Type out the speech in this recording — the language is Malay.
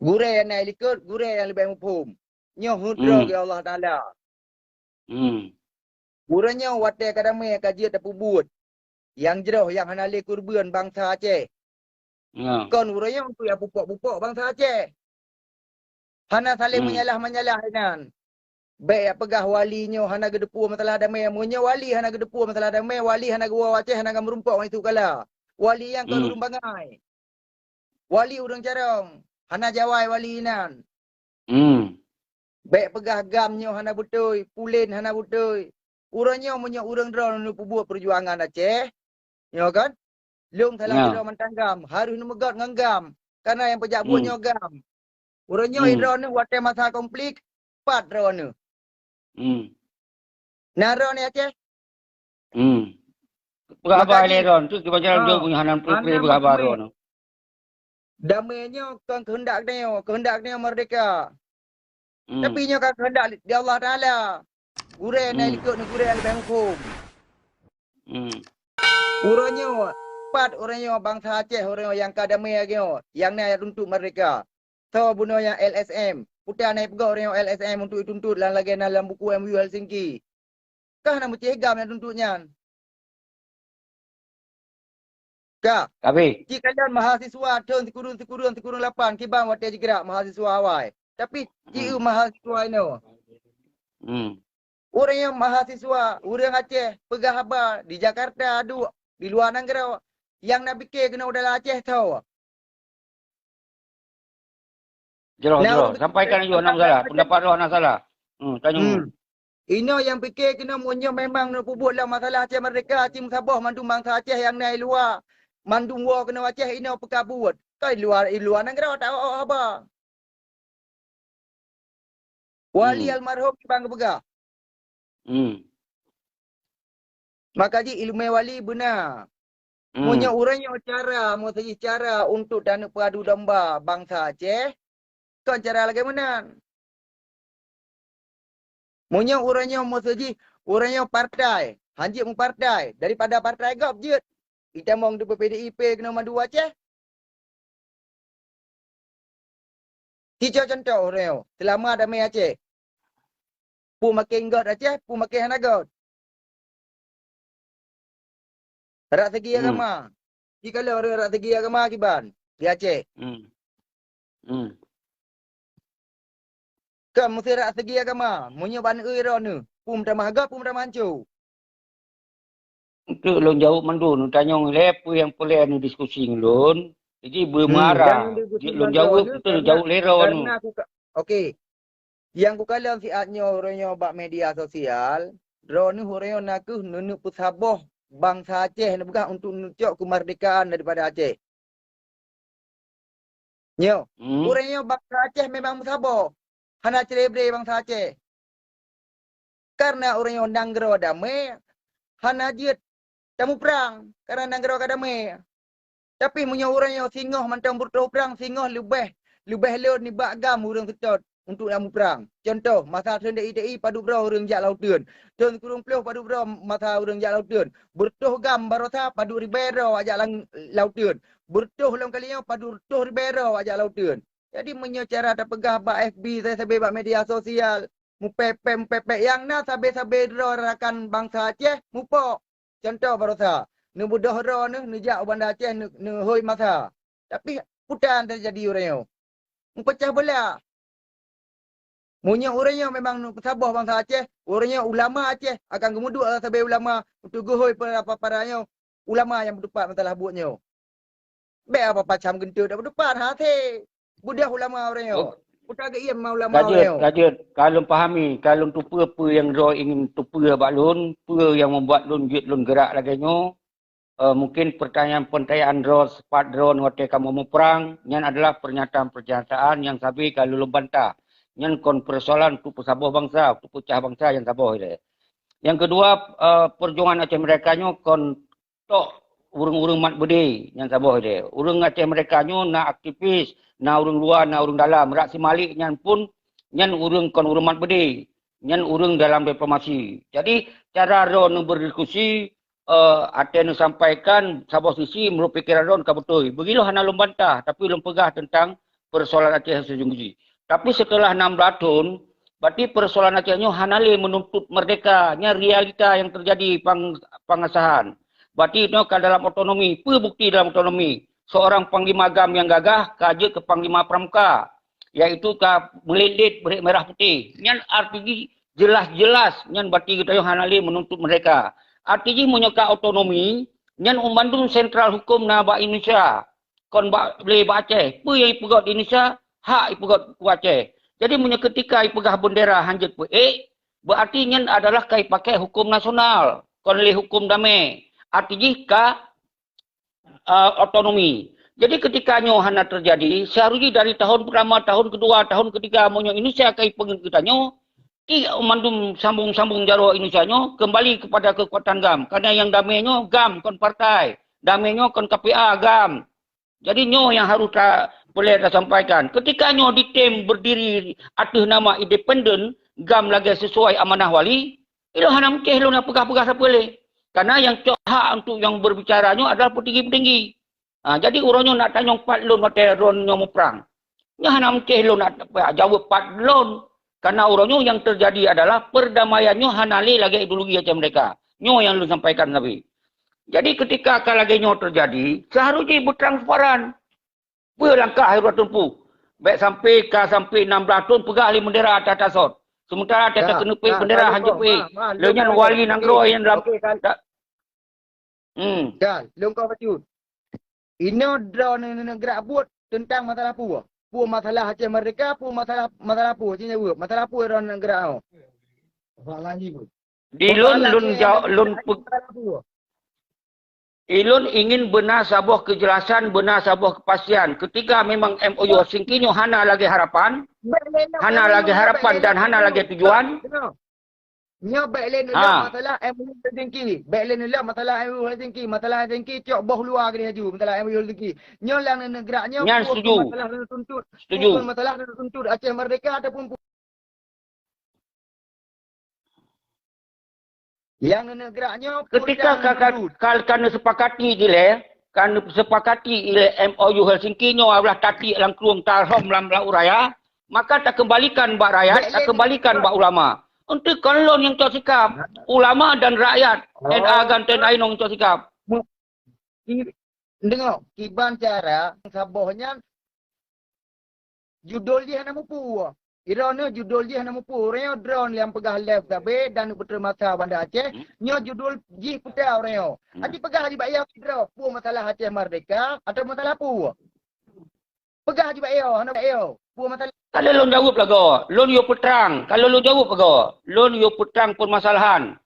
Gure yang naik likut, gure yang lebih muphum. Nyo hudro ke Allah Ta'ala. Guranya watai kadame kajiat dan pubut. Yang jeroh yang hanali kurban bangsa Aceh. Kon guranya untuk yang pupuk-pupuk bangsa Aceh. Hana saling menyalah-menyalah dengan. Baik pegah walinya hana gedepu masalah damai. Munya wali hana gedepu masalah damai. Wali hana gua Aceh hana merumpuk itu kala. Wali yang kon urung bangai. Wali urung carong. Hana jawai wali nan. Baik pegah gamnya hana betul. Pulin hana betul. Urangnya punya urang drone nu buat perjuangan Aceh. Ya kan? Long salah kira mentanggam. Harus nu megat nganggam. Karena yang pejabatnya gam. Urangnya drone nu watai masa konflik. 4 drone nu. Nara ni Aceh? Berapa leron tu kita jalan jauh punya hanan putri berapa ron. Damainya kan kehendak dia merdeka. Tapi nya kan kehendak di Allah Taala. Gure naik likut ni gure lebih hukum. Urangnya 4 orangnya bangsa Aceh orang yang kadamai lagi yang naik untuk merdeka. So bunuh yang LSM. Putih naik pegawai orang yang LSM untuk dituntut lagi dalam buku MU Helsinki. Kah nak mesti hegam yang tuntutnya. Kak, tapi jika kalian mahasiswa turun sekurun 8 kibang watai gerak mahasiswa awal. Tapi jika mahasiswa ini orang yang mahasiswa, orang Aceh pegah habar di Jakarta adu di luar negara yang nak fikir kena udara Aceh tahu. Jeroh. Sampaikan juga nak salah. Pendapat roh nak salah. Tanya. Ini yang fikir kena munyo memang nak pubut lah masalah Aceh Merdeka, Aceh Sabah, mandung bangsa Aceh yang naik luar. Mandung war kena Aceh ini pekabut. Kau luar negara tak apa. Wali almarhum bang pegah. Maka ji ilmu wali benar. Punya orangnya cara, mesti cara untuk dana peradu domba bangsa Aceh. Kau cara lagi mana? Punya orangnya mesti orangnya partai. Hanjit mu partai. Daripada partai gap je. Kita mong di PDIP kena mandu Aceh. Tiga contoh orang. Selama damai Aceh. Pu makin got Aceh, pu makin hanagot. Rak segi agama. Jika orang rak segi agama kiban di Aceh. Kan mesti rak segi agama. Munyo ban ero ni. Pum dah mahagap, pum dah mancu. Untuk long jauh mandun tanya lepo yang boleh anu diskusi ngelon. Jadi bermarah. Long jauh betul jauh leron. Karena aku okey. Yang ku kalam siatnya orangnya bak media sosial, drone ni orangnya nak nunuk pusabah bangsa Aceh nak bukan untuk nunjuk kemerdekaan daripada Aceh. Nyo, orangnya bangsa Aceh memang musabah. Hana celebrate bangsa Aceh. Karena orangnya nanggro damai, hana jiat tamu perang karena nanggro damai. Tapi punya orangnya singoh mantang bertau perang, singoh lebih leon ni bagam orang ketot untuk tamu perang. Contoh, masa turun DI padu bro orang jak laut tun. Turun kurung peluh padu bro masa orang jak laut tun. Bertuh gam barosa padu ribero ajak laut tun. Bertuh long kalinya padu tuh ribero ajak laut tun. Jadi menyecara tak pegah bak FB saya sebab media sosial. Mupepe yang na sabe-sabe dro rakan bangsa Aceh mupok. Contoh barosa. Nu budoh ro nu jak bandar Aceh nu hoi masa. Tapi putan terjadi orangnya. Pecah belah. Munya orangnya memang nu pesabah bangsa Aceh, orangnya ulama Aceh akan gemuduk sabai ulama untuk gohoi para-paranya ulama yang berdepan masalah buatnya. Be apa macam gentu dak berdepan hati. Budak ulama orangnya. Putar ke ia ulama orangnya. Rajut, kalau pahami, kalau tupu apa yang ro ingin tupu balun, apa yang membuat lun gerak laganya. Mungkin pertanyaan ro sepat drone hotel kamu mau perang, yang adalah pernyataan yang sabi kalau lu bantah. Yang kon persoalan tu pesabah bangsa, tu pecah bangsa yang sabah dia. Yang kedua, perjuangan Aceh merekanya kon tok urung-urung mat bede yang sabah dia. Urung Aceh merekanya nak aktivis, nak urung luar, nak urung dalam. Rak si Malik nyan pun nyan urung kon urung mat bede, nyan urung dalam diplomasi. Jadi cara ron berdiskusi Aten sampaikan sabah sisi menurut fikiran ron ka betul. Begitu hana lum bantah tapi lum pegah tentang persoalan Aceh sejungguji. Tapi setelah 16 tahun, berarti persoalan Acehnya hanale menuntut merdeka. Nya realita yang terjadi pengesahan. Berarti itu kan dalam otonomi. Apa bukti dalam otonomi? Seorang Panglima GAM yang gagah kaja ke Panglima Pramuka. Iaitu ke melilit berik merah putih. Yang artinya jelas-jelas yang berarti kita yang hanale menuntut mereka. Artinya menyokak otonomi. Yang Bandung Sentral Hukum na ba Indonesia. Kon boleh ba Aceh. Apa yang ipegot di Indonesia? Hak ipegot ku Aceh. Jadi punya ketika ipegah bendera hanjut berarti nyen adalah kai pakai hukum nasional, kon le hukum damai. Artinya ka otonomi. Jadi ketika nyo hana terjadi, seharusnya dari tahun pertama, tahun kedua, tahun ketiga monyo Indonesia kai pengen kita nyo, ki mandum sambung-sambung jaro Indonesia nyo kembali kepada kekuatan GAM. Karena yang damai nyo GAM kon partai, damai nyo kon KPA GAM. Jadi nyo yang harus boleh saya sampaikan. Ketika nyo ditem berdiri atas nama independen, GAM lagi sesuai amanah wali, itu hanya mungkin lo nak pegah-pegah siapa boleh. Karena yang hak untuk yang berbicara nyo adalah petinggi-petinggi. Jadi orangnya nak tanya 4 lon hotel ron nyo mau perang. Nya hanya mungkin lo nak jawab 4 lon. Karena orangnya yang terjadi adalah perdamaiannya hanali lagi ideologi macam mereka. Nyo yang lu sampaikan Nabi. Jadi ketika lagi nyo terjadi, seharusnya bertransparan. Apa langkah Hairul tempuh? Baik sampai 16 tahun pegah ahli bendera atas tasot. Sementara ada kena pergi bendera hanjut pergi. Lenyan wali nanggro yang dalam. Kan, lengkau betul. Ini draw negara buat tentang masalah apa? Apa masalah Aceh Merdeka, apa masalah apa? Sini buat masalah apa draw negara? Di lun Ilun ingin benar sebuah kejelasan, benar sebuah kepastian. Ketika memang MOU Helsinki hana lagi harapan, dan hana lagi tujuan. Nyo baiklah masalah MOU Helsinki. Baiklah masalah MOU Helsinki. Masalah Helsinki tiok boh luar ke haju. Masalah MOU Helsinki. Nyo lang negara nyo. Setuju. Masalah tuntut. Setuju. Masalah tuntut Aceh Merdeka ataupun yang negaranya ketika kan sepakati ile MOU Helsinki nyo adalah tati lang kruang tarhom lam uraya, maka tak kembalikan bak rakyat, tak kembalikan bak ulama. Untuk kolon yang cok sikap, ulama dan rakyat, NA ganten ainong cok sikap. Dengar, kiban cara sabohnya judul dia nama puah. Irana judul dia nama pureo drone yang pegah left tabe dan betul masa Banda Aceh nyo judul ji putau reo. Adi pegah di bayar draw pu masalah Aceh Merdeka atau masalah pu. Pegah di bayar hana bayar pu masalah. Kalau lon jawab lago, lon yo petrang. Kalau lon jawab lago, lon yo petrang permasalahan.